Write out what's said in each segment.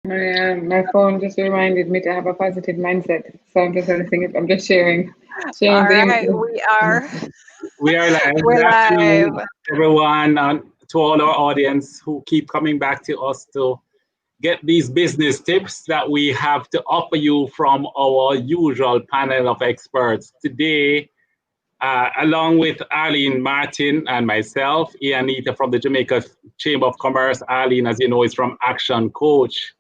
My phone just reminded me to have a positive mindset. So I'm just going to sing it. I'm just sharing All the right, image. we are We are live. we're Good live. afternoon, everyone, and to all our audience who keep coming back to us to get these business tips that we have to offer you from our usual panel of experts. Today, along with Arlene Martin and myself, Ian Neita from the Jamaica Chamber of Commerce. Arlene, as you know, is from Action Coach,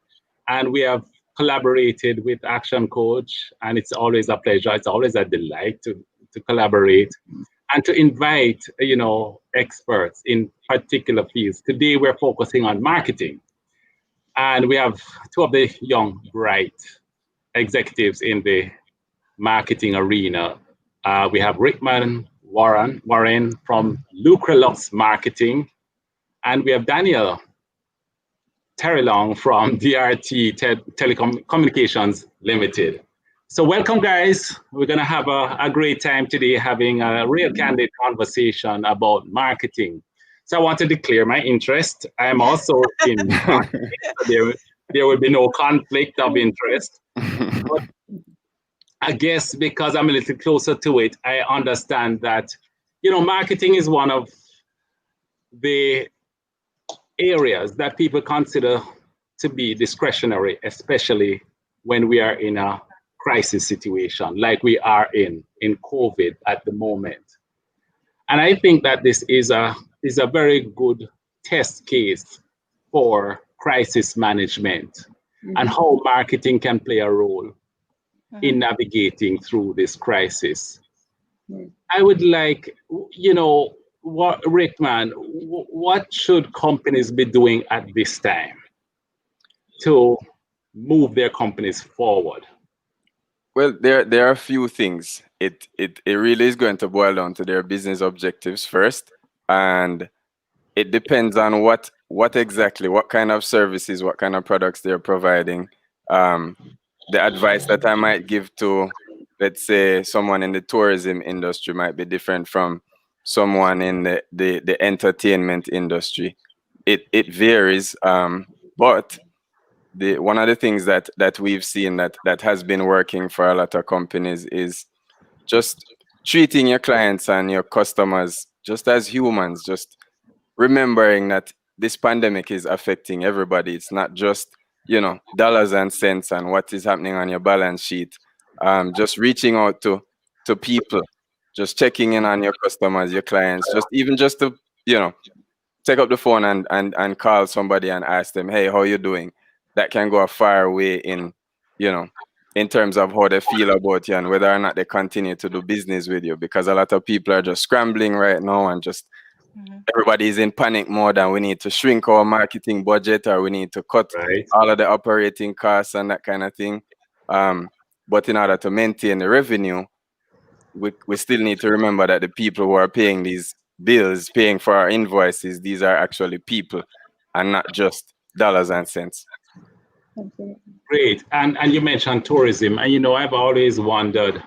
and we have collaborated with Action Coach, and it's always a pleasure. It's always a delight to collaborate and to invite, experts in particular fields. Today, we're focusing on marketing, and we have two of the young, bright executives in the marketing arena. We have Rickman Warren from Lucralux Marketing, and we have Danielle Terrelogne from DRT Telecom Communications Limited. So welcome, guys. We're going to have a great time today having a real candid conversation about marketing. So I want to declare my interest. I am also in marketing, so there will be no conflict of interest. But I guess because I'm a little closer to it, I understand that, marketing is one of the areas that people consider to be discretionary, especially when we are in a crisis situation like we are in COVID at the moment. And I think that this is a very good test case for crisis management and how marketing can play a role in navigating through this crisis. I would like, what Rickman, what should companies be doing at this time to move their companies forward? Well, there are a few things. It really is going to boil down to their business objectives first, and it depends on what exactly, what kind of services, what kind of products they're providing. The advice that I might give to, let's say, someone in the tourism industry might be different from someone in the entertainment industry. It varies, but one of the things that we've seen that has been working for a lot of companies is just treating your clients and your customers just as humans, just remembering that this pandemic is affecting everybody. It's not just, dollars and cents and what is happening on your balance sheet. Just reaching out to people, just checking in on your customers, your clients, just to, take up the phone and call somebody and ask them, hey, how you doing? That can go a far way in terms of how they feel about you and whether or not they continue to do business with you, because a lot of people are just scrambling right now and just everybody is in panic mode and we need to shrink our marketing budget or we need to cut all of the operating costs and that kind of thing. But in order to maintain the revenue, we still need to remember that the people who are paying these bills, paying for our invoices, these are actually people and not just dollars and cents. Great. And you mentioned tourism. And I've always wondered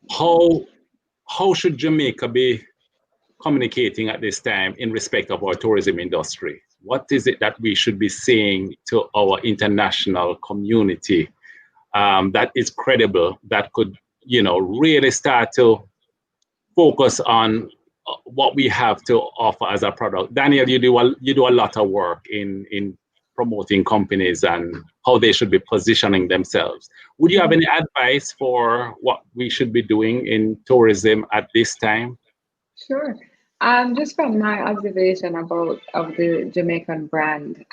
how should Jamaica be communicating at this time in respect of our tourism industry? What is it that we should be saying to our international community that is credible, that could, really start to focus on what we have to offer as a product? Daniel, you do a lot of work in promoting companies and how they should be positioning themselves. Would you have any advice for what we should be doing in tourism at this time? Sure. Just from my observation of the Jamaican brand,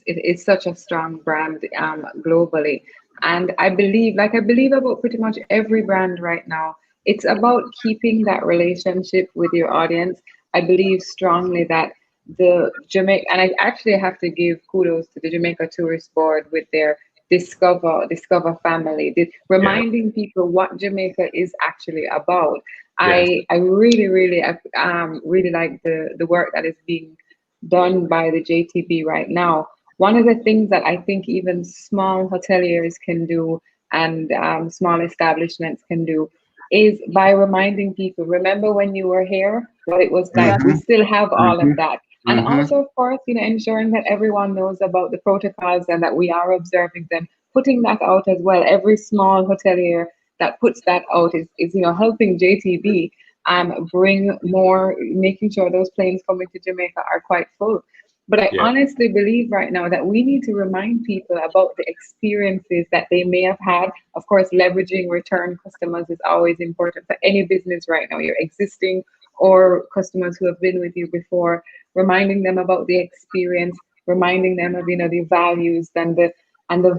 it's such a strong brand globally, and I believe about pretty much every brand right now. It's about keeping that relationship with your audience. I believe strongly that the Jamaica, and I actually have to give kudos to the Jamaica Tourist Board with their Discover family, reminding people what Jamaica is actually about. Yes. I really really like the work that is being done by the JTB right now. One of the things that I think even small hoteliers can do and small establishments can do is by reminding people, remember when you were here, what it was like. We still have all of that. And Mm-hmm. also, of course, ensuring that everyone knows about the protocols and that we are observing them, putting that out as well. Every small hotelier that puts that out is helping JTB bring more, making sure those planes coming to Jamaica are quite full. But I Yeah. honestly believe right now that we need to remind people about the experiences that they may have had. Of course, leveraging return customers is always important for any business right now, your existing or customers who have been with you before, reminding them about the experience, reminding them of the values and the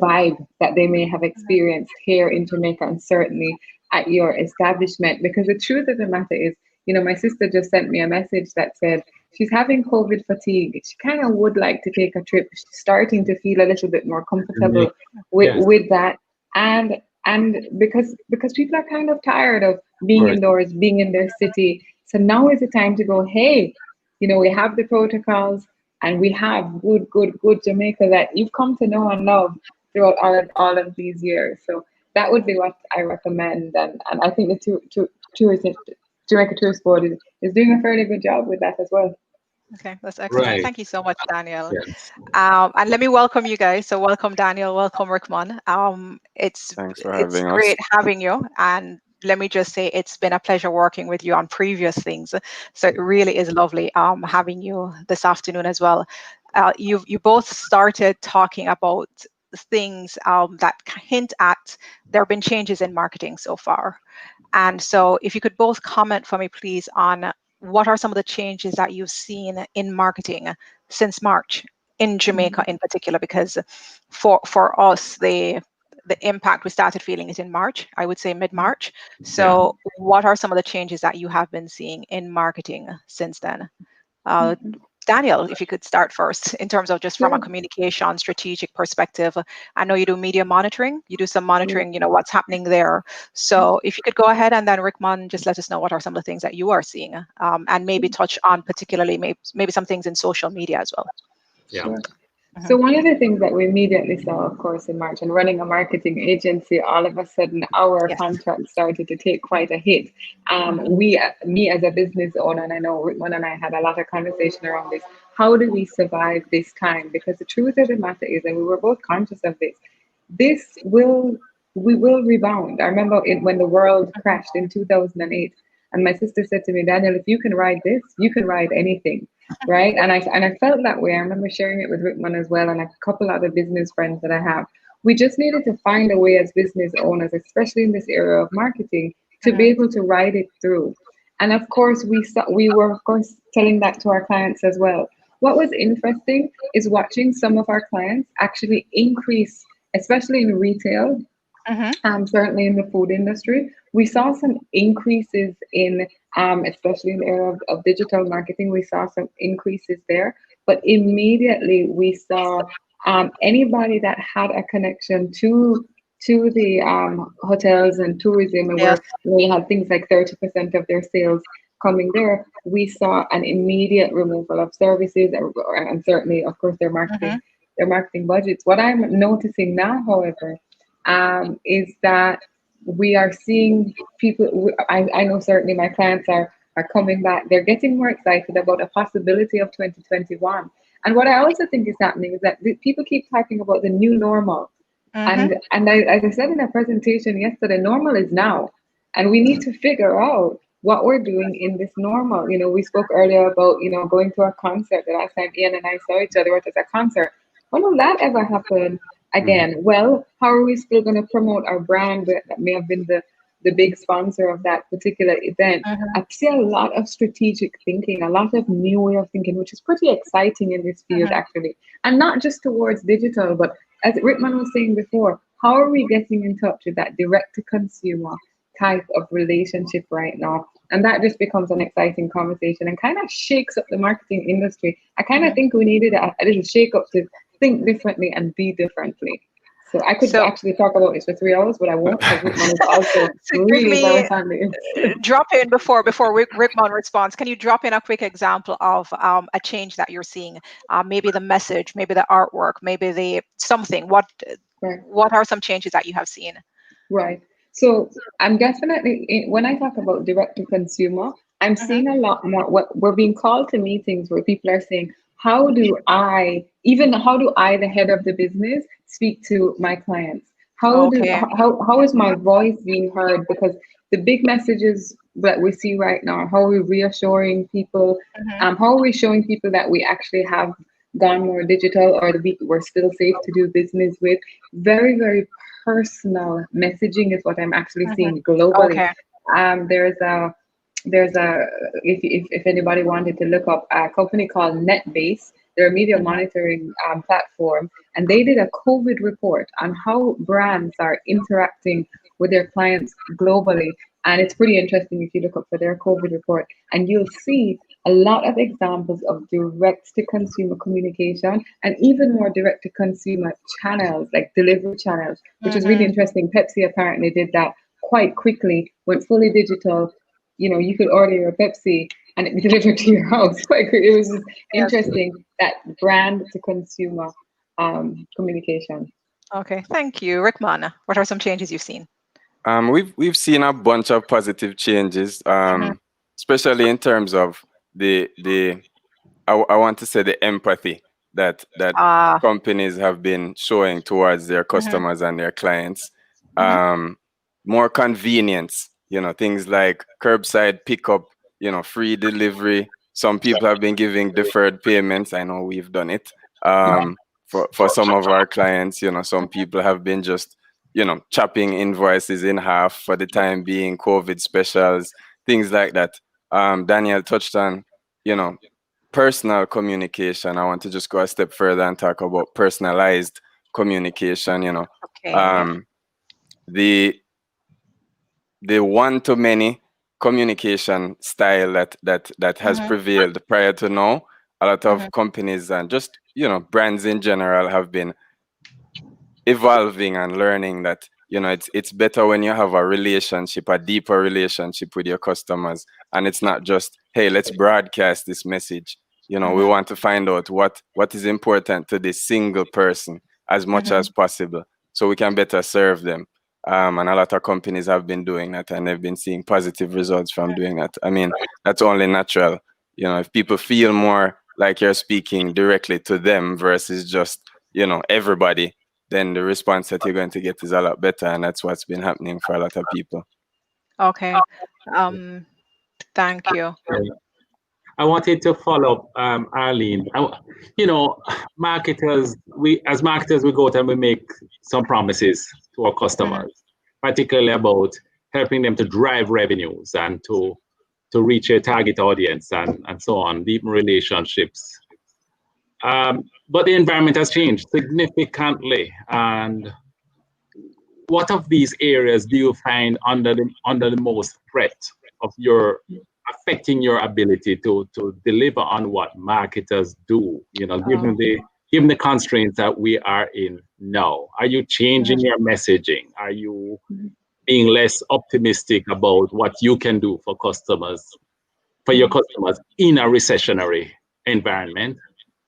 vibe that they may have experienced here in Jamaica and certainly at your establishment. Because the truth of the matter is, my sister just sent me a message that said she's having COVID fatigue. She kind of would like to take a trip. She's starting to feel a little bit more Mhm. comfortable with Yes. that. And because people are kind of tired of Of being course. indoors, being in their city. So now is the time to go, hey, we have the protocols and we have good Jamaica that you've come to know and love throughout all of these years. So that would be what I recommend. And I think the tourism, Jamaica Tourist Board is doing a fairly good job with that as well. Okay, that's excellent. Right. Thank you so much, Danielle. Yes. And let me welcome you guys. So welcome, Daniel. Welcome, Rickman. Thanks for It's having us. great having you. And let me just say, it's been a pleasure working with you on previous things. So it really is lovely having you this afternoon as well. You both started talking about things that hint at there have been changes in marketing so far. And so if you could both comment for me, please, on what are some of the changes that you've seen in marketing since March in Jamaica in particular, because for us, the impact we started feeling it in March, I would say mid-March. Yeah. So what are some of the changes that you have been seeing in marketing since then? Uh, Mhm. Daniel, if you could start first in terms of just from a Sure. communication strategic perspective. I know you do media monitoring, you do some Yeah. monitoring, what's happening there. So if you could go ahead and then Rickman, just let us know what are some of the things that you are seeing and maybe touch on particularly maybe some things in social media as well. Yeah. Sure. So Mhm. one of the things that we immediately saw, of course, in March and running a marketing agency, all of a sudden our Yes. contract started to take quite a hit. Mhm. Me as a business owner, and I know Rickman and I had a lot of conversation around this. How do we survive this time? Because the truth of the matter is, and we were both conscious of this, this will we will rebound. I remember when the world crashed in 2008, and my sister said to me, Daniel, if you can ride this, you can ride anything, right? And I felt that way. I remember sharing it with Rickman as well, and a couple other business friends that I have. We just needed to find a way as business owners, especially in this area of marketing, to be Mhm. able to ride it through. And of course, we were of course telling that to our clients as well. What was interesting is watching some of our clients actually increase, especially in retail, Mhm. certainly in the food industry. We saw some increases in, especially in the area of digital marketing, we saw some increases there. But immediately we saw anybody that had a connection to the hotels and tourism, and Yes. where we had things like 30% of their sales coming there, we saw an immediate removal of services and certainly, of course, Mhm. their marketing budgets. What I'm noticing now, however, is that we are seeing people. I know certainly my clients are coming back. They're getting more excited about a possibility of 2021. And what I also think is happening is that people keep talking about the new normal. Mhm. And as I said in a presentation yesterday, normal is now, and we need to figure out what we're doing in this normal. We spoke earlier about going to a concert. The last time Ian and I saw each other was at a concert. When will that ever happen Mhm. again? Well, how are we still going to promote our brand that may have been the big sponsor of that particular event? Mhm. I see a lot of strategic thinking, a lot of new way of thinking, which is pretty exciting in this field Mhm. actually, and not just towards digital, but as Rickman was saying before, how are we getting in touch with that direct to consumer type of relationship right now? And that just becomes an exciting conversation and kind of shakes up the marketing industry. I kind of Mhm. think we needed a little shake up to think differently and be differently. So I could So actually talk about this for 3 hours, but I won't because Rickman is also so give really me versed on this. drop in before Rickman responds. Can you drop in a quick example of a change that you're seeing? Maybe the message, maybe the artwork, maybe the something. Right. What are some changes that you have seen? Right. So I'm definitely, when I talk about direct to consumer, I'm seeing a lot more. What we're being called to meetings where people are saying, how do I, the head of the business, speak to my clients? Okay. How is my voice being heard? Because the big messages that we see right now, how are we reassuring people? Mhm. How are we showing people that we actually have gone more digital, or we're still safe to do business with? Very, very personal messaging is what I'm actually Mhm. seeing globally. Okay. Um, there's a there's a if anybody wanted to look up a company called NetBase, they're a media Mhm. monitoring platform, and they did a COVID report on how brands are interacting with their clients globally. And it's pretty interesting if you look up for their COVID report, and you'll see a lot of examples of direct to consumer communication and even more direct to consumer channels like delivery channels, which is really Mhm. interesting. Pepsi apparently did that quite quickly, went fully digital. You could order your Pepsi and it be delivered to your house quite quick. It was just Yes. interesting, that brand to consumer communication. Okay. Thank you, Rickman. What are some changes you've seen? We've seen a bunch of positive changes, Mhm. especially in terms of the I want to say the empathy that Ah. companies have been showing towards their Mhm. customers and their clients. Mhm. Um, More convenience, things like curbside pickup, free delivery. Some people have been giving deferred payments. I know we've done it. For some of our clients, some people have been just, chopping invoices in half for the time being, COVID specials, things like that. Danielle touched on, you know, personal communication. I want to just go a step further and talk about personalized communication. Okay. Um, the the one to many communication style that has Mhm. prevailed prior to now. A lot Mhm. of companies and just brands in general have been evolving and learning that it's better when you have a relationship, a deeper relationship with your customers, and it's not just, hey, let's broadcast this message. We Mhm. want to find out what is important to this single person as much Mhm. as possible, so we can better serve them. And a lot of companies have been doing that, and they've been seeing positive results from doing that. I mean, that's only natural. If people feel more like you're speaking directly to them versus just everybody, then the response that you're going to get is a lot better. And that's what's been happening for a lot of people. Okay. Um. Thank you. I wanted to follow up, Arlene. You know, as marketers, we go out and we make some promises to our Mhm. customers, particularly about helping them to drive revenues and to reach a target audience and so on, deepen relationships. But the environment has changed significantly. And what of these areas do you find under the most threat of your affecting your ability to deliver on what marketers do, Oh. given the constraints that we are in now? Are you changing Mhm. your messaging? Are you Mhm, being less optimistic about what you can do for your mhm. customers in a recessionary environment?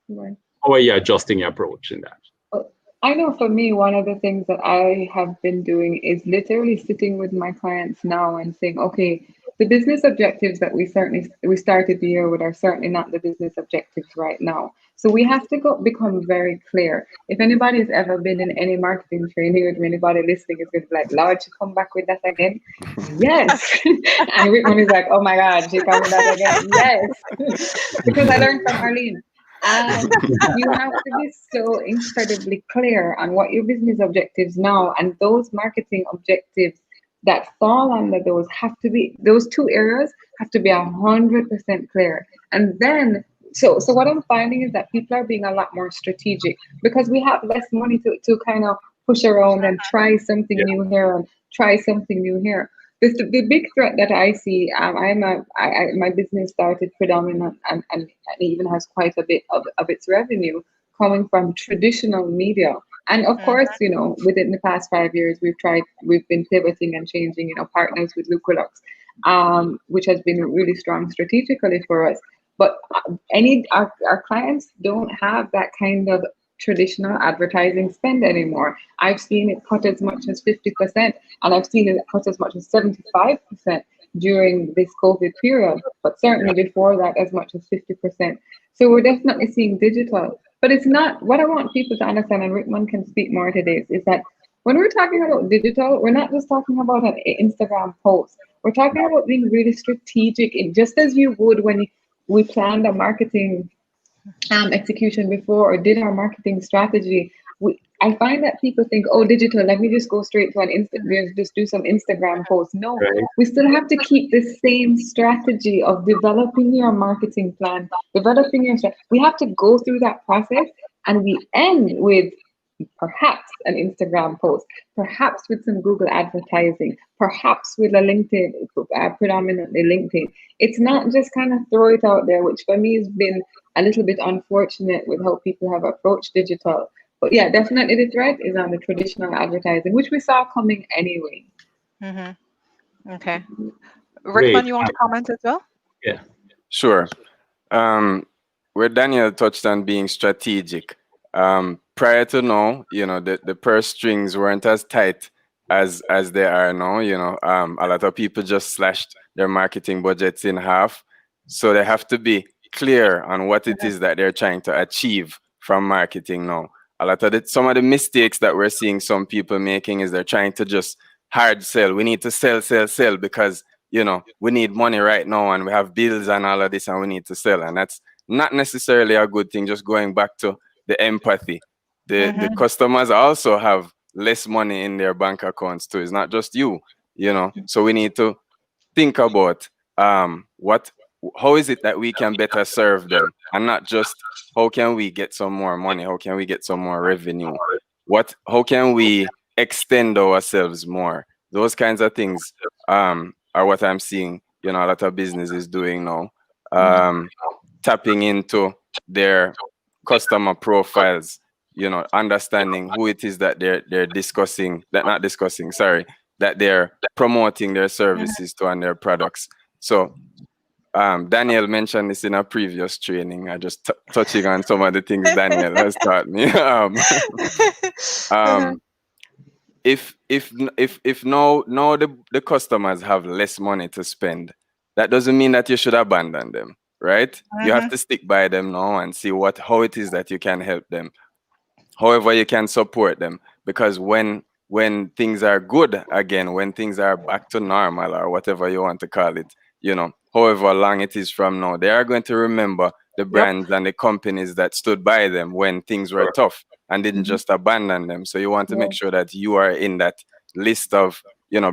Right. How are you adjusting your approach in that? Well, I know for me, one of the things that I have been doing is literally sitting with my clients now and saying, okay, the business objectives that we started the year with are certainly not the business objectives right now. So we have to become very clear. If anybody's ever been in any marketing training, or if anybody listening is going to be like, Lord, she come back with that again? Yes. And Rickman is like, oh my God, she come with that again? Yes. Because I learned from Arlene. You have to be so incredibly clear on what your business objectives now, and those marketing objectives that fall under those two areas have to be 100% clear. And then, so what I'm finding is that people are being a lot more strategic because we have less money to kind of push around and try something new here and try something new here. The big threat that I see, my business started predominant and even has quite a bit of its revenue coming from traditional media. And of Mhm. course, within the past 5 years, we've been pivoting and changing, partners with Lucralux, which has been really strong strategically for us. But our clients don't have that kind of traditional advertising spend anymore. I've seen it cut as much as 50%, and I've seen it cut as much as 75% during this COVID period, but certainly before that, as much as 50%. So we're definitely seeing digital. But it's not what I want people to understand, and Rickman can speak more to this, is that when we're talking about digital, we're not just talking about an Instagram post. We're talking about being really strategic, in just as you would when we planned a marketing execution before or did our marketing strategy. I find that people think, oh, digital, let me just go straight to an just do some Instagram post. No, Right. we still have to keep the same strategy of developing your marketing plan, developing your strategy. We have to go through that process, and we end with perhaps an Instagram post, perhaps with some Google advertising, perhaps with a LinkedIn, predominantly LinkedIn. It's not just kind of throw it out there, which for me has been a little bit unfortunate with how people have approached digital. But yeah, definitely the threat is on the traditional advertising, which we saw coming anyway. Okay. Great. Rickman, you want to comment as well? Yeah. Sure. Where Danielle touched on being strategic. Prior to now, the purse strings weren't as tight as they are now. A lot of people just slashed their marketing budgets in half. So they have to be clear on what it is that they're trying to achieve from marketing now. Some of the mistakes that we're seeing some people making is they're trying to just hard sell. We need to sell because we need money right now and we have bills and all of this and we need to sell. And that's not necessarily a good thing. Just going back to the empathy. The customers also have less money in their bank accounts too. It's not just you, So we need to think about how is it that we can better serve them, and not just how can we get some more money, how can we get some more revenue, how can we extend ourselves more. Those kinds of things are what I'm seeing a lot of businesses doing now, tapping into their customer profiles, understanding who it is that they're that they're promoting their services to and their products. So Danielle mentioned this in a previous training. I just touching on some of the things Danielle has taught me. If now the customers have less money to spend, that doesn't mean that you should abandon them, right? You have to stick by them now and see how it is that you can help them, however you can support them. Because when things are good again, when things are back to normal or whatever you want to call it, however long it is from now, they are going to remember the brands and the companies that stood by them when things were tough and didn't just abandon them. So you want to make sure that you are in that list of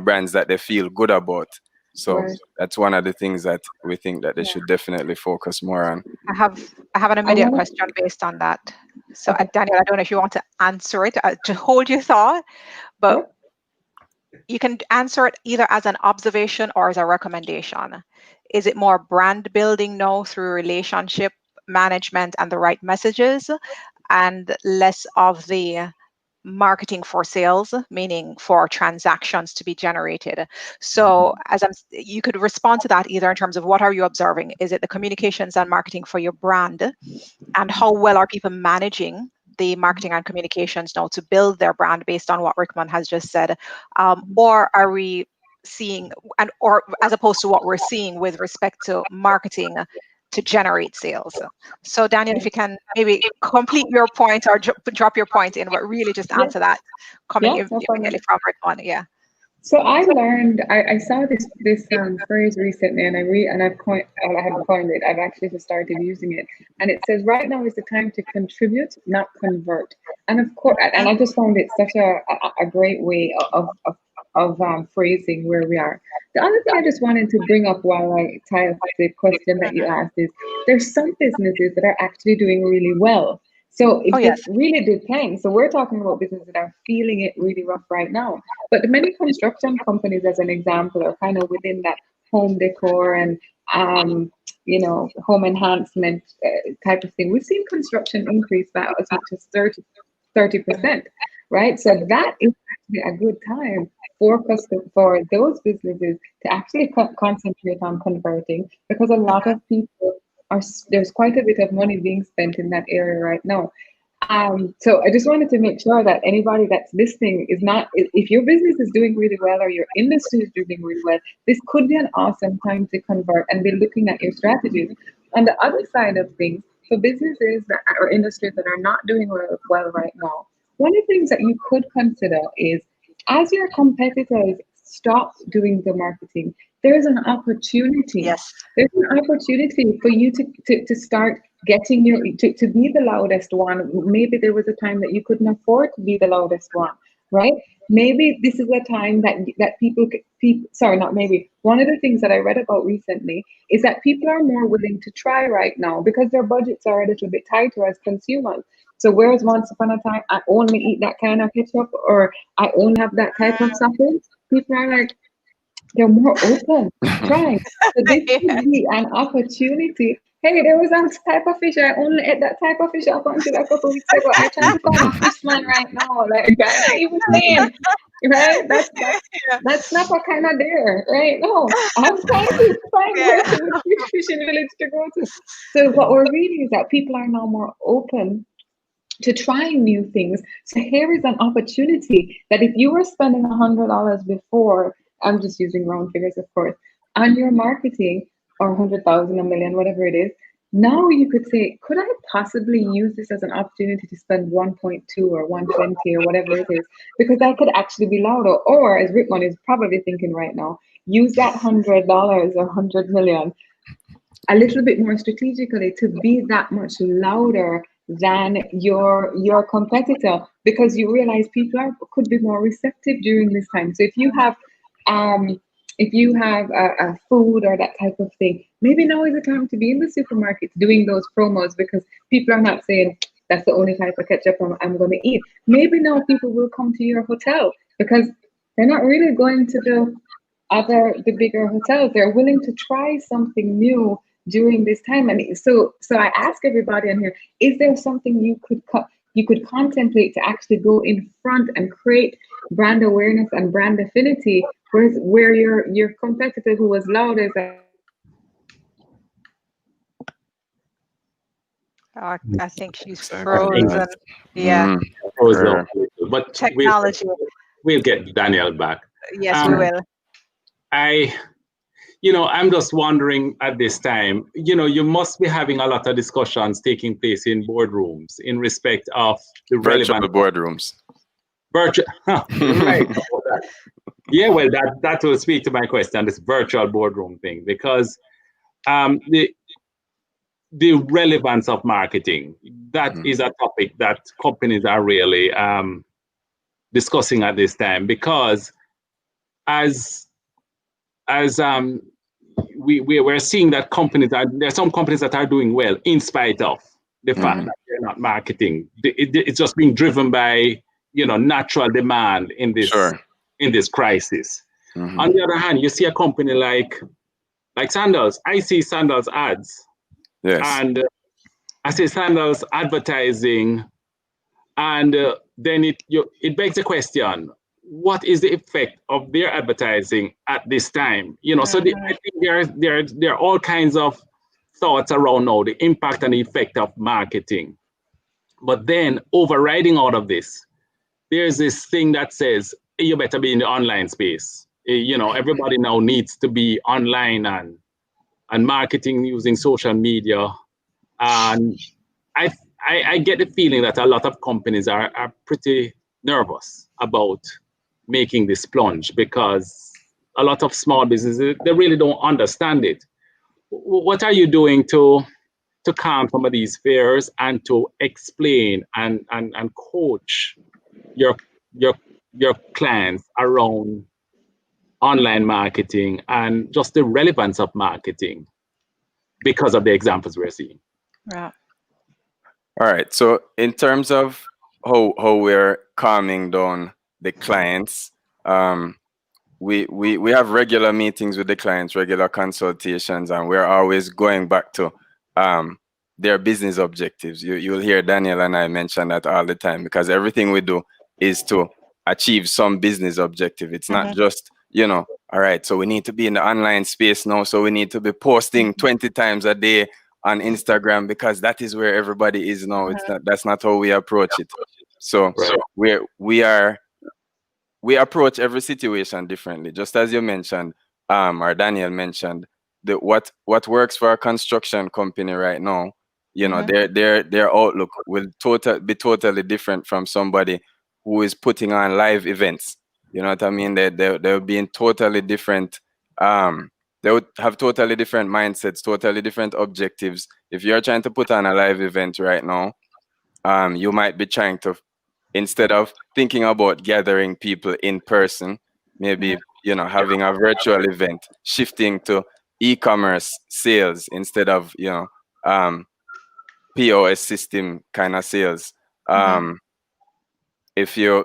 brands that they feel good about. So that's one of the things that we think that they should definitely focus more on. I have an immediate question based on that. So Danielle, I don't know if you want to answer it, to hold your thought, but you can answer it either as an observation or as a recommendation. Is it more brand building now through relationship management and the right messages, and less of the marketing for sales, meaning for transactions to be generated? So you could respond to that either in terms of what are you observing? Is it the communications and marketing for your brand, and how well are people managing the marketing and communications now to build their brand based on what Rickman has just said, or are we seeing, or as opposed to what we're seeing with respect to marketing to generate sales? So Danielle, if you can maybe complete your point or drop your point in, but really just answer that coming immediately from Rickman. Yeah. So I learned, I saw this phrase recently, and I haven't coined it. I've actually just started using it, and it says, "Right now is the time to contribute, not convert." And of course, and I just found it such a great way of phrasing where we are. The other thing I just wanted to bring up while I tie up the question that you asked is, there's some businesses that are actually doing really well. So it really depends. So we're talking about businesses that are feeling it really rough right now. But many construction companies, as an example, are kind of within that home decor and home enhancement type of thing. We've seen construction increase by as much as 30%, right? So that is actually a good time for those businesses to actually concentrate on converting, because a lot of people there's quite a bit of money being spent in that area right now. So I just wanted to make sure that anybody that's listening is not, if your business is doing really well or your industry is doing really well, this could be an awesome time to convert and be looking at your strategies. On the other side of things, for businesses that or industries that are not doing well right now, one of the things that you could consider is as your competitors stop doing the marketing, there's an opportunity. Yes. There's an opportunity for you to start getting to be the loudest one. Maybe there was a time that you couldn't afford to be the loudest one, right? Maybe this is a time that people sorry, not maybe. One of the things that I read about recently is that people are more willing to try right now because their budgets are a little bit tighter as consumers. So whereas once upon a time I only eat that kind of ketchup or I only have that type of sausage, people are like, they're more open to trying. So this could be an opportunity. Hey, there was that type of fish. I only ate that type of fish up until a couple weeks ago. I try to find a fish man right now. Like, I'm not even saying, right? That's not what kind of there, right? No, I'm trying to find where to which fishing village to go to. So what we're reading is that people are now more open to trying new things. So here is an opportunity that if you were spending $100 before, I'm just using round figures, of course, on your marketing or 100,000, a million, whatever it is, now you could say, could I possibly use this as an opportunity to spend 1.2 or 120 or whatever it is? Because I could actually be louder. Or as Rickman is probably thinking right now, use that $100 or 100 million a little bit more strategically to be that much louder than your competitor, because you realize people could be more receptive during this time. So if you have a food or that type of thing, maybe now is the time to be in the supermarket doing those promos, because people are not saying that's the only type of ketchup I'm going to eat. Maybe now people will come to your hotel because they're not really going to the bigger hotels. They're willing to try something new during this time. And so I ask everybody in here, is there something you could contemplate to actually go in front and create brand awareness and brand affinity, where your competitor who was loud as I think she's frozen. Yeah. Frozen. But technology. We'll get Danielle back. Yes, we will. I'm just wondering at this time, you must be having a lot of discussions taking place in boardrooms in respect of the virtual relevant boardrooms. Virtual, right? Yeah, well, that will speak to my question, this virtual boardroom thing, because the relevance of marketing, that is a topic that companies are really discussing at this time, because as we're seeing that there are some companies that are doing well in spite of the fact that they're not marketing. It's just being driven by natural demand in this crisis. On the other hand, you see a company like Sandals. I see Sandals ads. Yes. And I see Sandals advertising, and then it begs the question: what is the effect of their advertising at this time? So I think there are all kinds of thoughts around now the impact and the effect of marketing. But then overriding all of this, there's this thing that says you better be in the online space. Everybody now needs to be online and marketing using social media. And I get the feeling that a lot of companies are pretty nervous about making this plunge, because a lot of small businesses, they really don't understand it. What are you doing to calm some of these fears and to explain and coach your clients around online marketing and just the relevance of marketing because of the examples we're seeing? Yeah. All right. So in terms of how we're calming down the clients, we have regular meetings with the clients, regular consultations, and we're always going back to their business objectives. You'll hear Danielle and I mention that all the time, because everything we do is to achieve some business objective. It's not just, all right, so we need to be in the online space now, so we need to be posting 20 times a day on Instagram because that is where everybody is now. It's not, that's not how we approach it. So we approach every situation differently. Just as you mentioned, or Danielle mentioned, what works for a construction company right now, you know, their outlook will be totally different from somebody who is putting on live events. You know what I mean? They'll be in totally different they would have totally different mindsets, totally different objectives. If you're trying to put on a live event right now, you might be trying to, instead of thinking about gathering people in person, maybe, you know, having a virtual event, shifting to e-commerce sales instead of, you know, POS system kind of sales. If you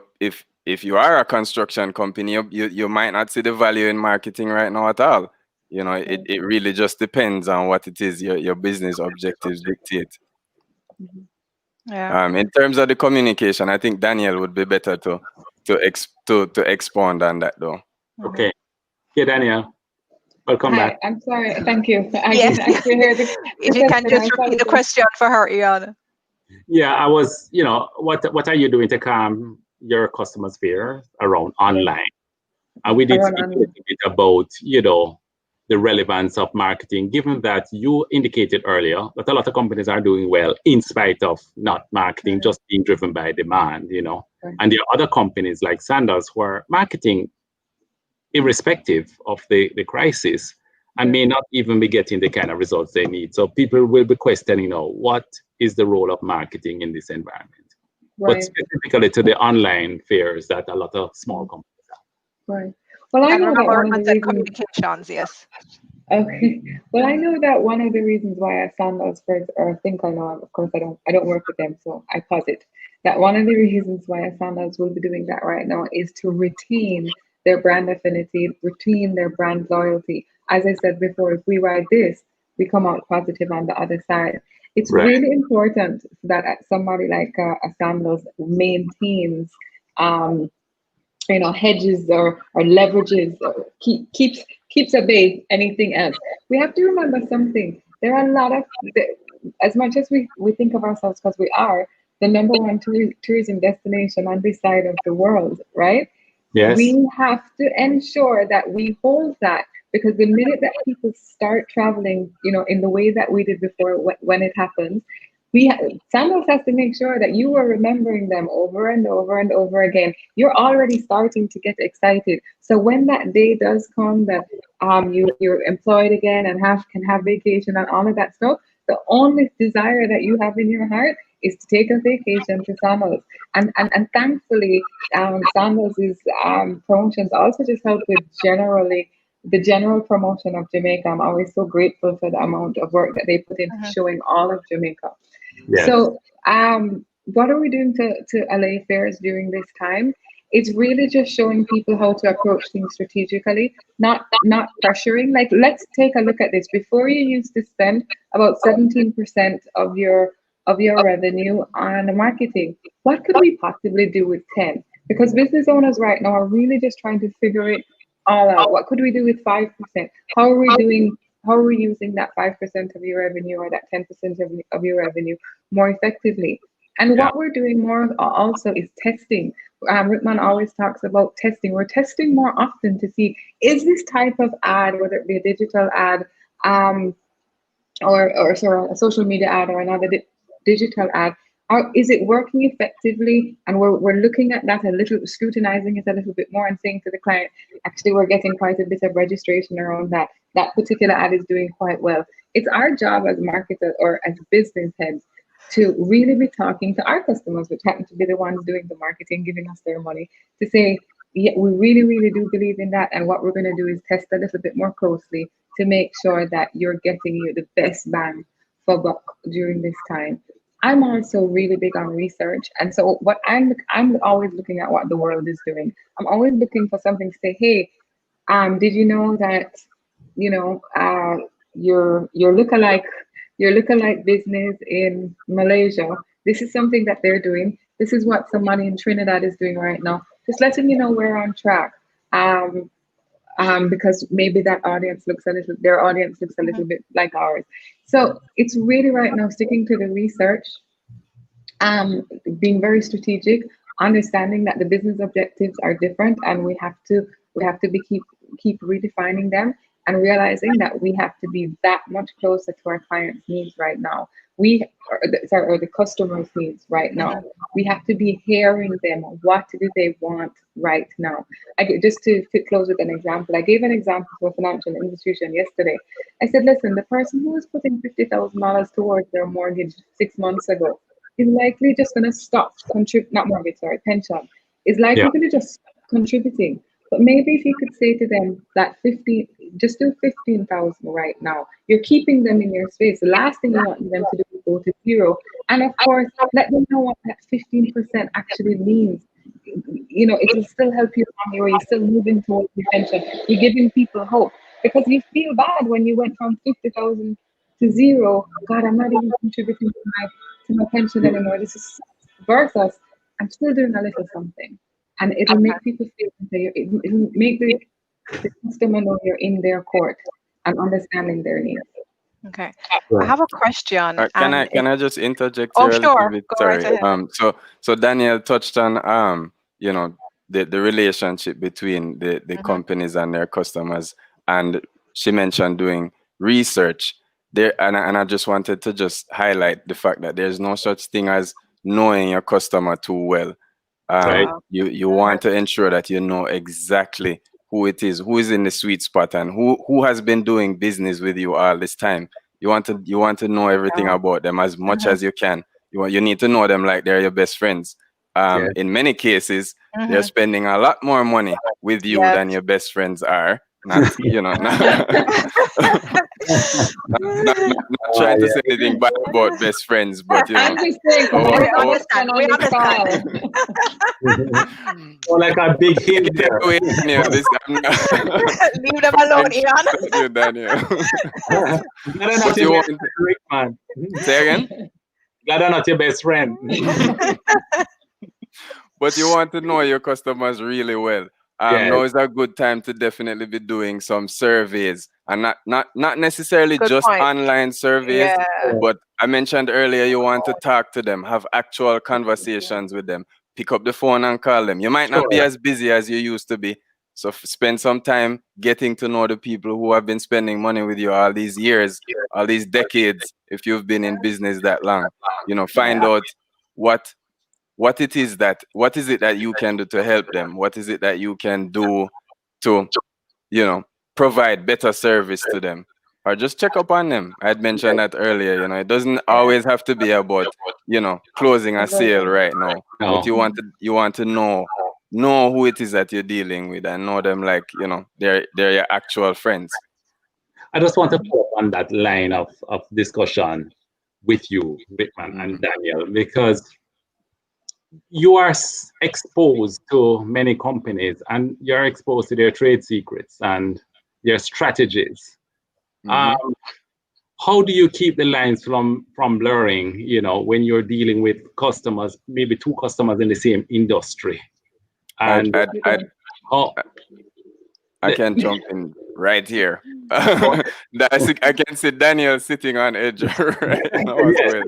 are a construction company, you might not see the value in marketing right now at all. You know, it really just depends on what it is your business objectives dictate. Yeah. In terms of the communication, I think Danielle would be better to expand on that though. Okay. Yeah, Danielle. Welcome back. Hi, I'm sorry. Thank you. I Yes. didn't actually hear the If you can question. just repeat the question for her, Ian. Yeah, I was, you know, what are you doing to calm your customers' fear around online? And we did Around speak a online. little bit about, you know, the relevance of marketing, given that you indicated earlier that a lot of companies are doing well in spite of not marketing, just being driven by demand, you know. And there are other companies like Sandals who are marketing irrespective of the crisis and may not even be getting the kind of results they need. So people will be questioning, you know, what is the role of marketing in this environment? But specifically to the online fairs that a lot of small companies have. Right. Well, I And know that remember, one of on the the reasons. communications, yes. Okay. Well, I know that one of the reasons why I Sandals, or I think I know, of course, I don't work with them, so I posit that one of the reasons why Sandals will be doing that right now is to retain their brand affinity, retain their brand loyalty. As I said before, if we ride this, we come out positive on the other side. It's really important that somebody like a Sandals maintains you know, hedges or leverages or keeps at bay anything else. We have to remember something. There are a lot of, as much as we think of ourselves, because we are the number one tourism destination on this side of the world, right? Yes. We have to ensure that we hold that, because the minute that people start traveling, you know, in the way that we did before, when it happens, Sandals has to make sure that you are remembering them over and over and over again. You're already starting to get excited. So when that day does come that you're employed again and can have vacation and all of that stuff, the only desire that you have in your heart is to take a vacation to Sandals. And thankfully, Sandals' promotions also just help with the general promotion of Jamaica. I'm always so grateful for the amount of work that they put into showing all of Jamaica. Yes. So, what are we doing to allay fears during this time? It's really just showing people how to approach things strategically, not pressuring. Like, let's take a look at this. Before, you used to spend about 17% of your revenue on marketing. What could we possibly do with 10? Because business owners right now are really just trying to figure it all out. What could we do with 5%? How are we doing? How are we using that 5% of your revenue or that 10% of your revenue more effectively? And what we're doing more also is testing. Rickman always talks about testing. We're testing more often to see, is this type of ad, whether it be a digital ad, or sorry, a social media ad or another digital ad, is it working effectively? And we're looking at that a little, scrutinizing it a little bit more and saying to the client, actually, we're getting quite a bit of registration around that. That particular ad is doing quite well. It's our job as marketers or as business heads to really be talking to our customers, which happen to be the ones doing the marketing, giving us their money, to say, yeah, we really, really do believe in that. And what we're going to do is test a little bit more closely to make sure that you're getting you the best bang for buck during this time. I'm also really big on research, and so what I'm always looking at what the world is doing. I'm always looking for something to say, hey, did you know that, you know, your lookalike business in Malaysia, this is something that they're doing. This is what somebody in Trinidad is doing right now. Just letting you know we're on track. because maybe that audience looks a little, their audience looks a little bit like ours. So it's really right now sticking to the research, being very strategic, understanding that the business objectives are different, and we have to be keep redefining them, and realizing that we have to be that much closer to our clients' needs right now. Or the customers' needs right now. We have to be hearing them. What do they want right now? Just to close with an example, I gave an example to a financial institution yesterday. I said, listen, the person who was putting $50,000 towards their mortgage 6 months ago is likely just going to stop not mortgage, sorry, pension, is Yeah. likely going to just stop contributing. But maybe if you could say to them that 50, just do 15,000 right now. You're keeping them in your space. The last thing you want them to do is go to zero. And of course, let them know what that 15% actually means. You know, it will still help you on your way. You're still moving towards the pension. You're giving people hope, because you feel bad when you went from 50,000 to zero. God, I'm not even contributing to my pension anymore. This is versus I'm still doing a little something. And it'll make people feel that it'll make the customer know you're in their court and understanding their needs. Okay. I Right. have a question. Can I just interject Oh, here a little sure. bit? Go right Sorry. ahead. So Danielle touched on you know, the relationship between the companies and their customers, and she mentioned doing research there, and I just wanted to just highlight the fact that there's no such thing as knowing your customer too well. Right. You want to ensure that you know exactly who it is, who is in the sweet spot, and who has been doing business with you all this time. You want to know everything about them as much as you can. You need to know them like they're your best friends. Yeah. In many cases, they're spending a lot more money with you Yes. than your best friends are. Not not trying to say anything bad about best friends, but you know. I'm just saying, Oh, because We I'm the best understand. friend on We this understand. call. Or like a big hint Take there. it away, Daniel. Leave them alone, Ian. you, Daniel. Glad I'm not But you your want best friend, Rickman. say again? Glad I'm not your best friend. But you want to know your customers really well. Yes. Now is a good time to definitely be doing some surveys, and not necessarily Good just point. online surveys. Yeah. But I mentioned earlier you want to talk to them, have actual conversations with them, pick up the phone and call them. You might not be Sure. as busy as you used to be, so spend some time getting to know the people who have been spending money with you all these years, all these decades. If you've been in business that long, you know, find out what it is that you can do to help them. What is it that you can do to, you know, provide better service to them, or just check up on them. I had mentioned that earlier. You know, it doesn't always have to be about, you know, closing a sale right now, but No. you want to know who it is that you're dealing with, and know them like, you know, they're your actual friends. I just want to follow up on that line of discussion with you, Rickman and Danielle, because you are exposed to many companies, and you're exposed to their trade secrets and their strategies. How do you keep the lines from blurring, you know, when you're dealing with customers, maybe two customers in the same industry? And how I can jump in right here. I can see Daniel sitting on edge right now as well.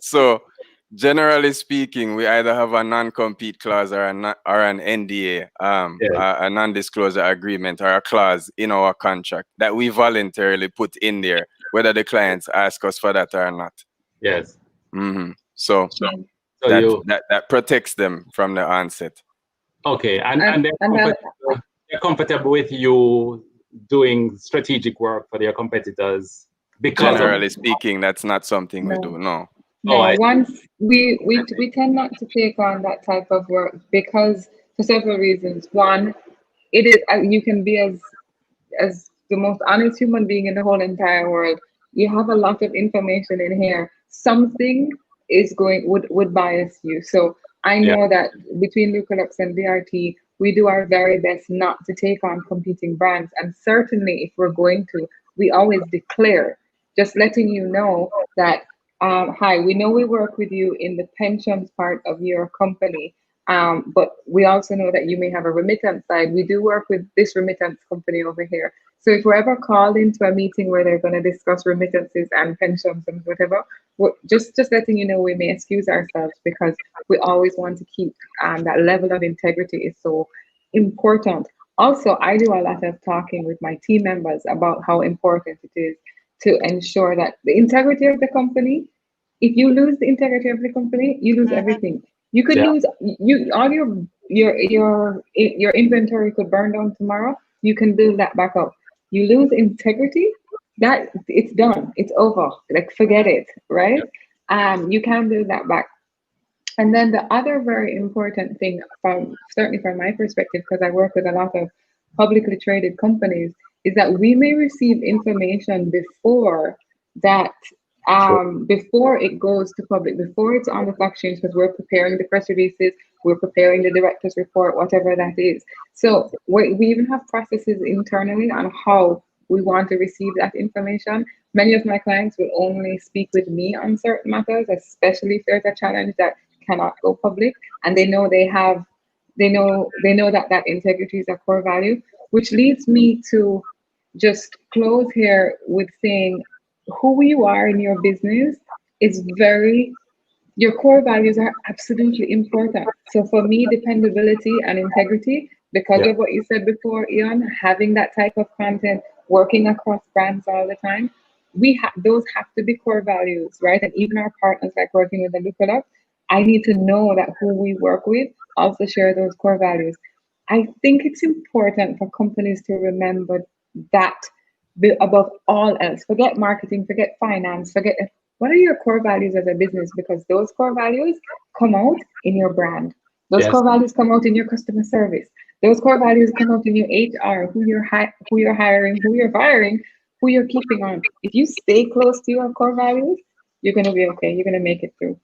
So, generally speaking, we either have a non-compete clause or an NDA, a non-disclosure agreement, or a clause in our contract that we voluntarily put in there, whether the clients ask us for that or not. Yes. So that protects them from the onset. Okay, and they're comfortable with you doing strategic work for their competitors, because generally speaking, that's not something we do. No. Once we tend not to take on that type of work, because for several reasons. One, it is you can be as the most honest human being in the whole entire world. You have a lot of information in here. Something is would bias you. So I know that between Lucralux and BRT, we do our very best not to take on competing brands. And certainly, if we're going to, we always declare, just letting you know that, hi, we know we work with you in the pensions part of your company, but we also know that you may have a remittance side. We do work with this remittance company over here. So if we're ever called into a meeting where they're going to discuss remittances and pensions and whatever, just letting you know, we may excuse ourselves because we always want to keep that level of integrity is so important. Also, I do a lot of talking with my team members about how important it is to ensure that the integrity of the company, if you lose the integrity of the company, you lose everything. You could lose all your inventory could burn down tomorrow. You can build that back up. You lose integrity, that it's done. It's over. Like forget it, right? You can build that back. And then the other very important thing, from certainly from my perspective, because I work with a lot of publicly traded companies, is that we may receive information before that, before it goes to public, before it's on the stock exchange, because we're preparing the press releases, we're preparing the director's report, whatever that is. So we even have processes internally on how we want to receive that information. Many of my clients will only speak with me on certain matters, especially if there's a challenge that cannot go public, and they know that integrity is a core value, which leads me to just close here with saying who you are in your business is your core values are absolutely important. So for me, dependability and integrity, because of what you said before, Ian, having that type of content, working across brands all the time, those have to be core values, right? And even our partners, like working with the Lucralux, I need to know that who we work with also share those core values. I think it's important for companies to remember that above all else. Forget marketing, forget finance, forget what are your core values as a business, because those core values come out in your brand. Those core values come out in your customer service. Those core values come out in your HR, who you're hiring, who you're firing, who you're keeping on. If you stay close to your core values, you're going to be okay. You're going to make it through.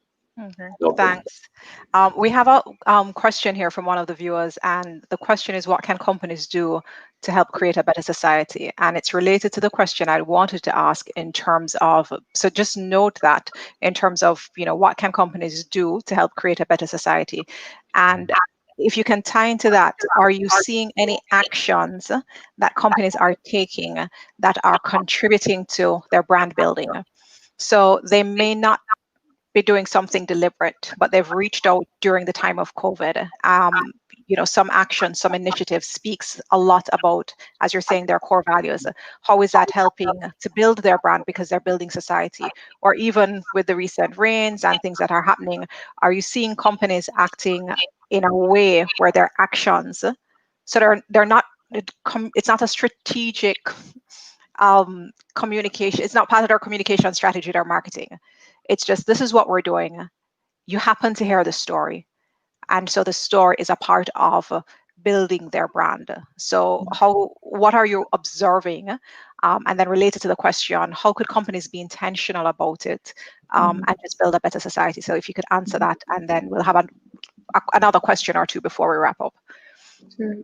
Thanks. We have a question here from one of the viewers, and the question is, what can companies do to help create a better society? And it's related to the question I wanted to ask in terms of, so just note that in terms of, what can companies do to help create a better society? And if you can tie into that, are you seeing any actions that companies are taking that are contributing to their brand building? So they may not be doing something deliberate, but they've reached out during the time of COVID. Some action, some initiative speaks a lot about, as you're saying, their core values. How is that helping to build their brand because they're building society? Or even with the recent rains and things that are happening, are you seeing companies acting in a way where their actions, so they're not, it's not a strategic communication, it's not part of their communication strategy, their marketing. It's just, this is what we're doing. You happen to hear the story. And so the story is a part of building their brand. So what are you observing? And then related to the question, how could companies be intentional about it and just build a better society? So if you could answer that, and then we'll have another question or two before we wrap up. Sure.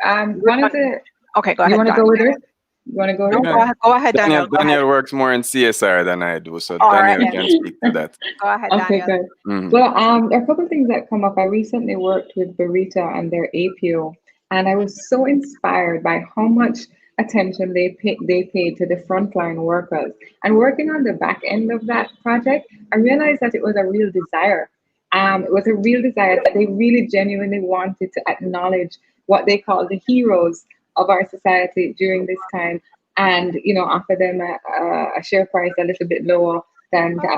One of the... Okay, go ahead. You want to go with it? You want to go? No, go ahead, Danielle. Danielle works more in CSR than I do, so All Danielle right. can speak to that. Go ahead, Okay, Danielle. good. Well, there are a couple of things that come up. I recently worked with Burrito and their APO, and I was so inspired by how much attention they paid to the frontline workers. And working on the back end of that project, I realized that it was a real desire. It was a real desire that they really genuinely wanted to acknowledge what they call the heroes of our society during this time, and offer them a share price a little bit lower than the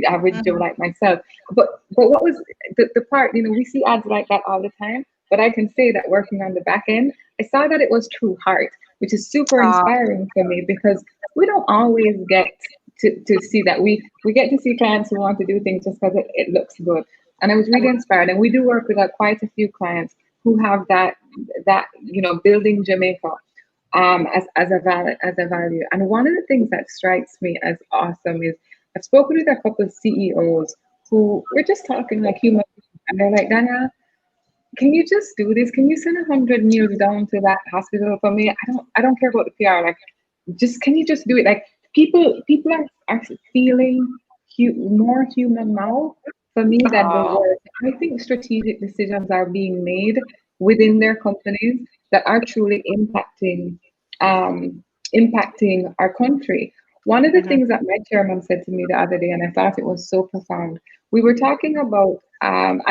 average Joe like myself. But what was the part? We see ads like that all the time. But I can say that working on the back end, I saw that it was true heart, which is super inspiring for me, because we don't always get to see that. We get to see clients who want to do things just because it looks good. And I was really inspired. And we do work with quite a few clients who have that building Jamaica as a value. And one of the things that strikes me as awesome is I've spoken with a couple of CEOs who we're just talking like human beings, and they're like, Danielle, can you just do this? Can you send 100 meals down to that hospital for me? I don't care about the PR. Like, can you just do it? Like, people are actually feeling more human now for me than the Oh. words. I think strategic decisions are being made within their companies that are truly um, impacting our country. One of the Mhm. things that my chairman said to me the other day, and I thought it was so profound, we were talking about,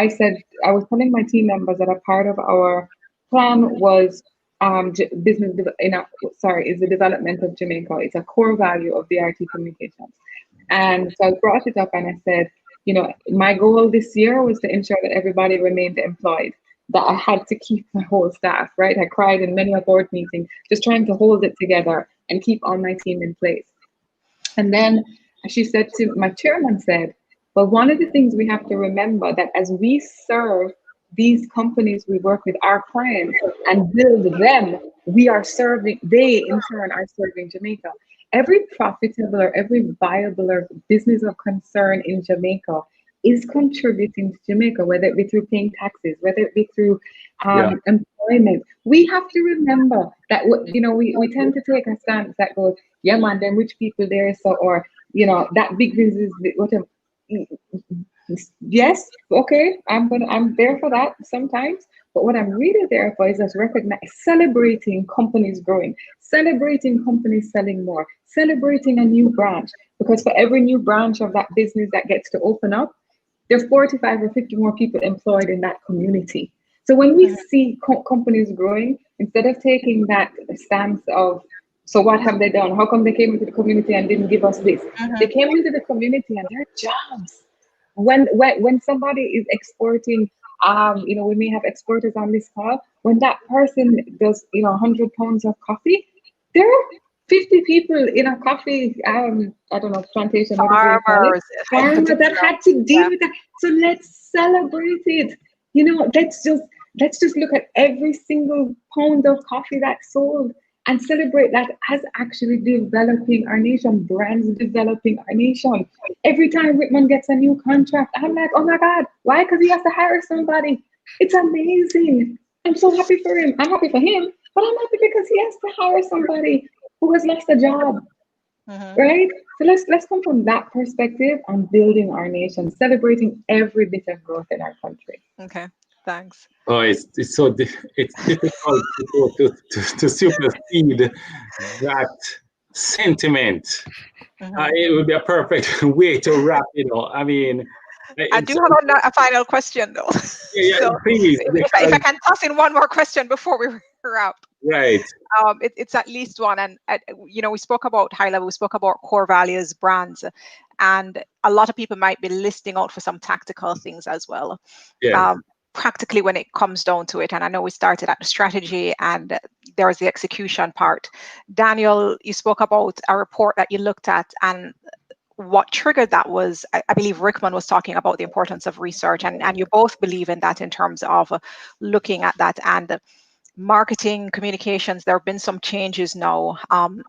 I said, I was telling my team members that a part of our plan was is the development of Jamaica. It's a core value of the RT Communications. And so I brought it up and I said, my goal this year was to ensure that everybody remained employed, that I had to keep my whole staff, right? I cried in many a board meeting, just trying to hold it together and keep all my team in place. And then she said to my chairman said, well, one of the things we have to remember that as we serve these companies we work with, our clients, and build them, we are serving, they in turn are serving Jamaica. Every profitable or every viable or business of concern in Jamaica is contributing to Jamaica, whether it be through paying taxes, whether it be through Yeah. employment. We have to remember that, we tend to take a stance that goes, yeah, man, them rich people there, so, or, that big business, whatever. Yes, okay, I'm there for that sometimes. But what I'm really there for is just recognize celebrating companies growing, celebrating companies selling more, celebrating a new branch. Because for every new branch of that business that gets to open up, there's 45 or 50 more people employed in that community. So when we see companies growing, instead of taking that stance of, so what have they done? How come they came into the community and didn't give us this? They Mhm. came into the community and their jobs. When somebody is exporting, we may have exporters on this call. When that person does, 100 pounds of coffee, there are 50 people in a coffee, I don't know, plantation, whatever you call it, Farmers in farmer that particular. had to deal Yeah. with that. So let's celebrate it. Let's just look at every single pound of coffee that's sold and celebrate that as actually developing our nation, brands developing our nation. Every time Rickman gets a new contract, I'm like, oh my God, why? Because he has to hire somebody. It's amazing. I'm so happy for him. I'm happy for him, but I'm happy because he has to hire somebody who has lost a job, Mhm. right? So let's come from that perspective on building our nation, celebrating every bit of growth in our country. Okay. Thanks. Oh, it's difficult to supersede that sentiment. Mhm. It would be a perfect way to wrap it up. I mean, I it's do have a final question though. yeah, So please, if I because can toss in one more question before we wrap. right, It's at least one, and we spoke about high level, we spoke about core values, brands, and a lot of people might be listing out for some tactical things as well. yeah, um, Practically when it comes down to it, and I know we started at the strategy and there was the execution part. Daniel, you spoke about a report that you looked at, and what triggered that was, I believe Rickman was talking about the importance of research, and you both believe in that in terms of looking at that. And marketing communications, there have been some changes now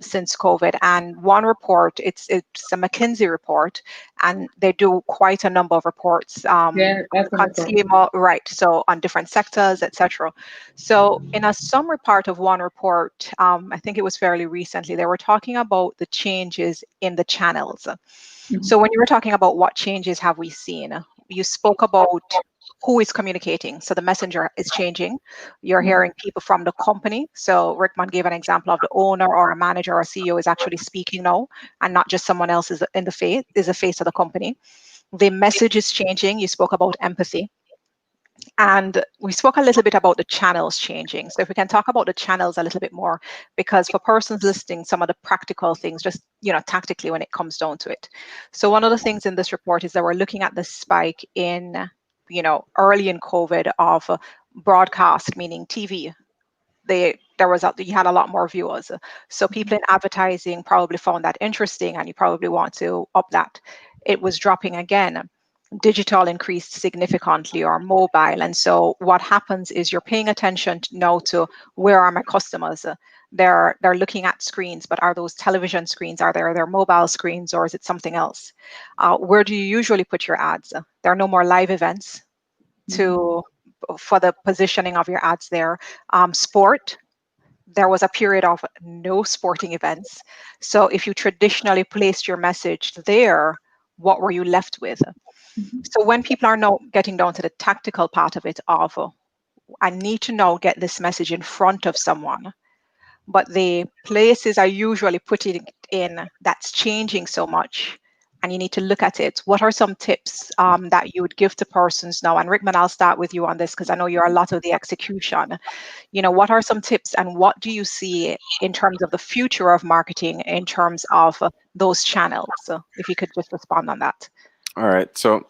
since COVID. And one report, it's a McKinsey report, and they do quite a number of reports, Yeah, that's what I thought. consumer, right? So on different sectors, etc. So in a summary part of one report, I think it was fairly recently, they were talking about the changes in the channels. Mhm. So when you were talking about what changes have we seen, you spoke about who is communicating. So the messenger is changing. You're hearing people from the company. So Rickman gave an example of the owner or a manager or a CEO is actually speaking now, and not just someone else is in the face, is the face of the company. The message is changing. You spoke about empathy. And we spoke a little bit about the channels changing. So if we can talk about the channels a little bit more, because for persons listening, some of the practical things, just, tactically when it comes down to it. So one of the things in this report is that we're looking at the spike in, early in COVID of broadcast, meaning TV. You had a lot more viewers. So people in advertising probably found that interesting, and you probably want to up that. It was dropping again. Digital increased significantly, or mobile. And so what happens is you're paying attention now to, where are my customers? They're looking at screens, but are those television screens? Are there mobile screens, or is it something else? Where do you usually put your ads? There are no more live events for the positioning of your ads there. Sport, there was a period of no sporting events. So if you traditionally placed your message there, what were you left with? So when people are now getting down to the tactical part of it, of I need to now get this message in front of someone, but the places are usually putting it in that's changing so much, and you need to look at it. What are some tips that you would give to persons now? And Rickman, I'll start with you on this because I know you're a lot of the execution. What are some tips, and what do you see in terms of the future of marketing in terms of those channels? So if you could just respond on that. All right. So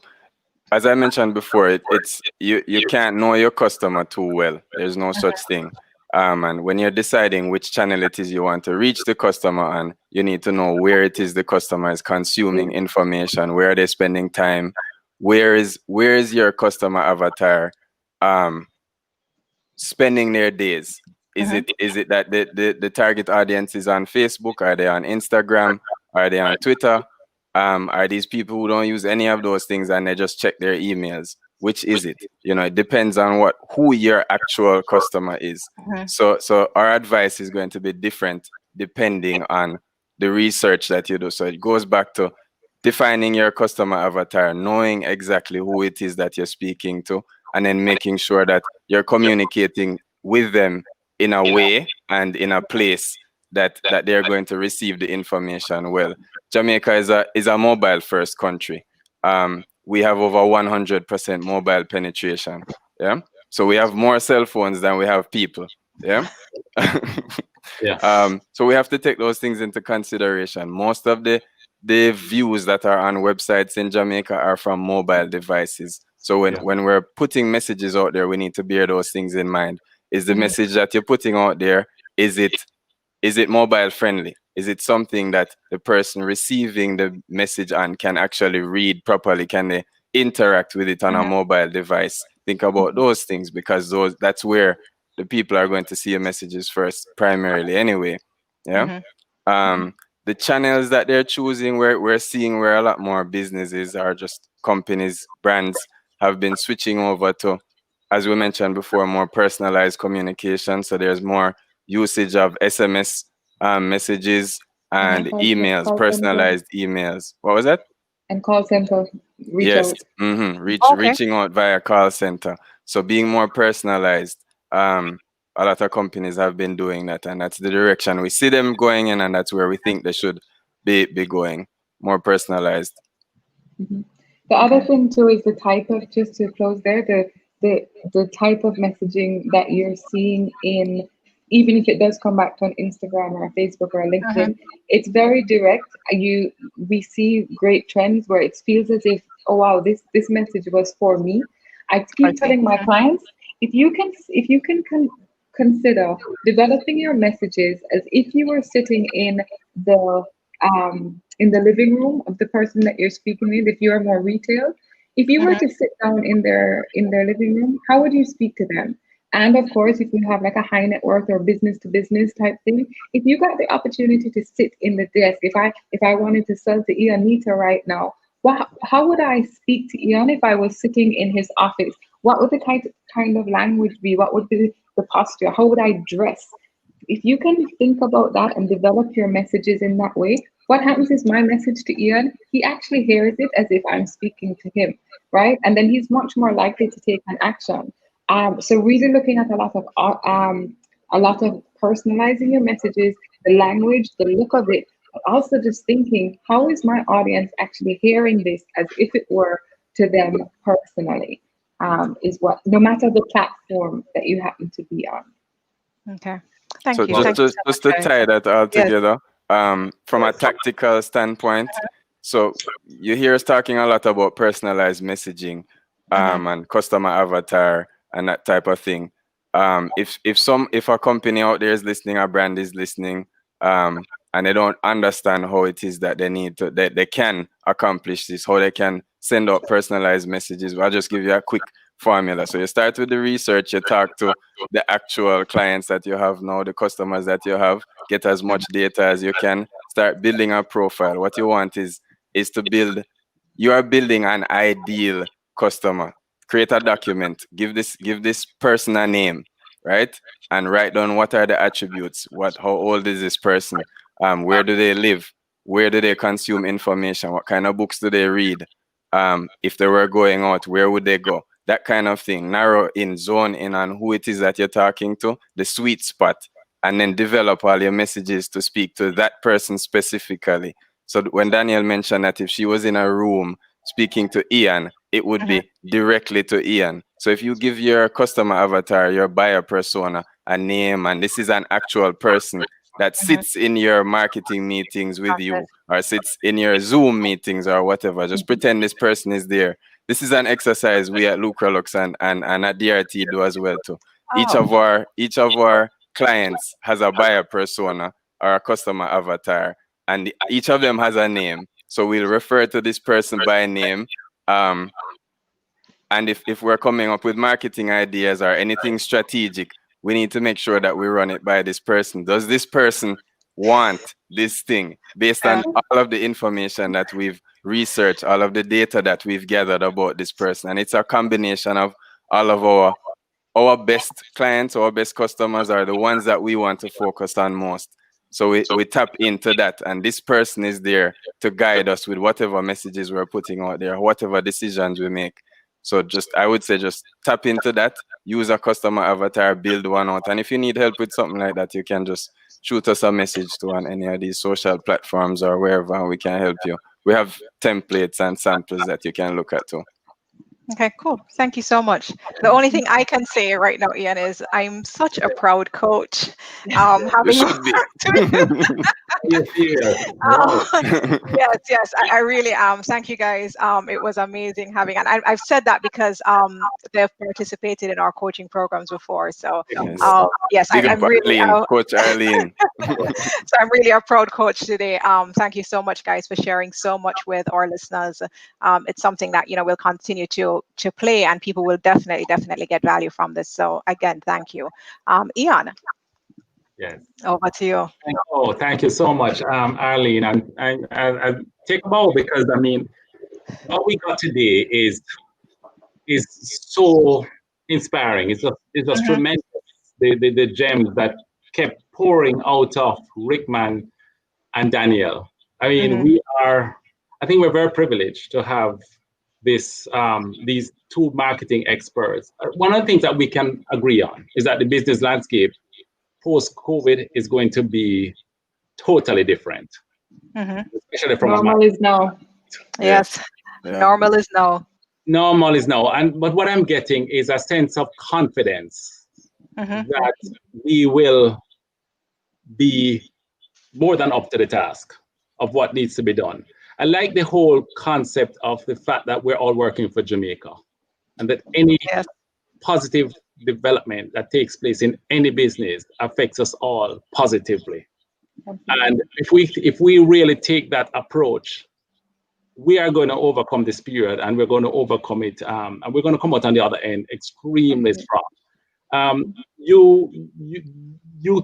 as I mentioned before, it's you can't know your customer too well. There's no such thing. And when you're deciding which channel it is you want to reach the customer, and you need to know where it is the customer is consuming information, where are they spending time, where is your customer avatar spending their days. Is it that the target audience is on Facebook? Are they on Instagram? Are they on Twitter? Are these people who don't use any of those things and they just check their emails? Which is it? It depends on who your actual customer is. So our advice is going to be different depending on the research that you do. So it goes back to defining your customer avatar, knowing exactly who it is that you're speaking to, and then making sure that you're communicating with them in a way and in a place that they're going to receive the information well. Jamaica is a mobile first country. We have over 100% mobile penetration. Yeah. So we have more cell phones than we have people. Yeah. So we have to take those things into consideration. Most of the views that are on websites in Jamaica are from mobile devices. So when we're putting messages out there, we need to bear those things in mind. Is the message that you're putting out there, is it mobile friendly? Is it something that the person receiving the message on can actually read properly? Can they interact with it on a mobile device? Think about those things, because that's where the people are going to see your messages first, primarily anyway. Yeah. The channels that they're choosing, we're seeing where a lot more businesses are just companies, brands have been switching over to, as we mentioned before, more personalized communication. So there's more usage of SMS messages and emails, personalized emails. What was that? And call center reach out. Reaching out via call center. So being more personalized. A lot of companies have been doing that, and that's the direction we see them going in, and that's where we think they should be going, more personalized. The other thing too is the type of, just to close there, the type of messaging that you're seeing in, even if it does come back to an Instagram or a Facebook or a LinkedIn, it's very direct. We see great trends where it feels as if, oh wow, this message was for me. I keep telling my clients, if you can consider developing your messages as if you were sitting in the living room of the person that you're speaking with. If you are more retail, if you were to sit down in their living room, how would you speak to them? And of course, if you have like a high net worth or business to business type thing, if you got the opportunity to sit in the desk, if I wanted to sell to Ian Neita right now, how would I speak to Ian if I was sitting in his office? What would the kind of language be? What would be the posture? How would I dress? If you can think about that and develop your messages in that way, what happens is my message to Ian, he actually hears it as if I'm speaking to him, right? And then he's much more likely to take an action. So really looking at a lot of personalizing your messages, the language, the look of it, but also just thinking, how is my audience actually hearing this as if it were to them personally? Is what, no matter the platform that you happen to be on. Okay, thank you. Just to tie that all together, from a tactical standpoint, so you hear us talking a lot about personalized messaging, and customer avatar and that type of thing. If a company out there is listening, a brand is listening, and they don't understand how it is that they can accomplish this, how they can send out personalized messages, I'll just give you a quick formula. So you start with the research, you talk to the actual clients that you have now, the customers that you have, get as much data as you can, start building a profile. What you want is to you are building an ideal customer. Create a document, give this person a name, right? And write down what are the attributes, how old is this person, where do they live, where do they consume information? What kind of books do they read? If they were going out, where would they go? That kind of thing. Narrow in, zone in on who it is that you're talking to, the sweet spot, and then develop all your messages to speak to that person specifically. So when Danielle mentioned that if she was in a room speaking to Ian, it would be directly to Ian. So if you give your customer avatar, your buyer persona, a name, and this is an actual person that sits in your marketing meetings with you, or sits in your Zoom meetings or whatever, just pretend this person is there. This is an exercise we at Lucralux and at DRT do as well too. Each of our clients has a buyer persona or a customer avatar, and each of them has a name. So we'll refer to this person by name. And if we're coming up with marketing ideas or anything strategic, we need to make sure that we run it by this person. Does this person want this thing based on all of the information that we've researched, all of the data that we've gathered about this person? And it's a combination of all of our best clients, our best customers are the ones that we want to focus on most. So we tap into that, and this person is there to guide us with whatever messages we're putting out there, whatever decisions we make. So I would say just tap into that, use a customer avatar, build one out. And if you need help with something like that, you can just shoot us a message to on any of these social platforms or wherever, and we can help you. We have templates and samples that you can look at too. Okay, cool. Thank you so much. The only thing I can say right now, Ian, is I'm such a proud coach. Having should be. Yes, I really am. Thank you guys. It was amazing having, and I've said that because they've participated in our coaching programs before. So yes, I'm really Coach Arlene. So I'm really a proud coach today. Thank you so much, guys, for sharing so much with our listeners. It's something that we'll continue to play, and people will definitely get value from this. So again, thank you. Ian. Yes. Over to you. Thank you so much, Arlene. And I take a bow because what we got today is so inspiring. It's just tremendous. The gems that kept pouring out of Rickman and Danielle. I think we're very privileged to have these two marketing experts. One of the things that we can agree on is that the business landscape post-COVID is going to be totally different. Especially from normal is now. Yes. Yeah. Normal is now. Normal is now. But what I'm getting is a sense of confidence that we will be more than up to the task of what needs to be done. I like the whole concept of the fact that we're all working for Jamaica, and that any positive development that takes place in any business affects us all positively. And if we really take that approach, we are going to overcome this period, and we're going to overcome it, and we're going to come out on the other end extremely strong. You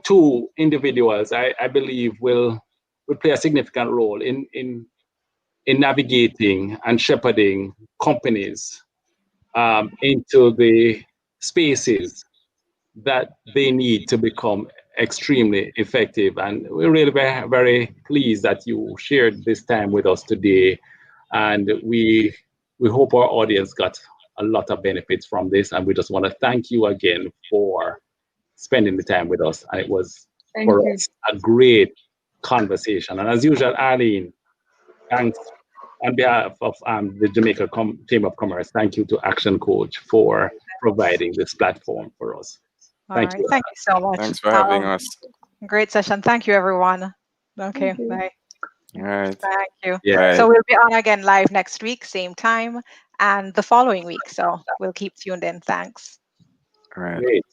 two individuals, I believe, will play a significant role in navigating and shepherding companies into the spaces that they need to become extremely effective. And we're really very, very pleased that you shared this time with us today. And we hope our audience got a lot of benefits from this. And we just want to thank you again for spending the time with us. And it was us a great conversation. And as usual, Arlene, thanks on behalf of the Jamaica Chamber of Commerce. Thank you to ActionCOACH for providing this platform for us. Thank you. Thank you so much. Thanks for having us. Great session. Thank you, everyone. Okay, bye. All right. Thank you. Yeah. So we'll be on again live next week, same time, and the following week. So we'll keep tuned in. Thanks. All right. Great.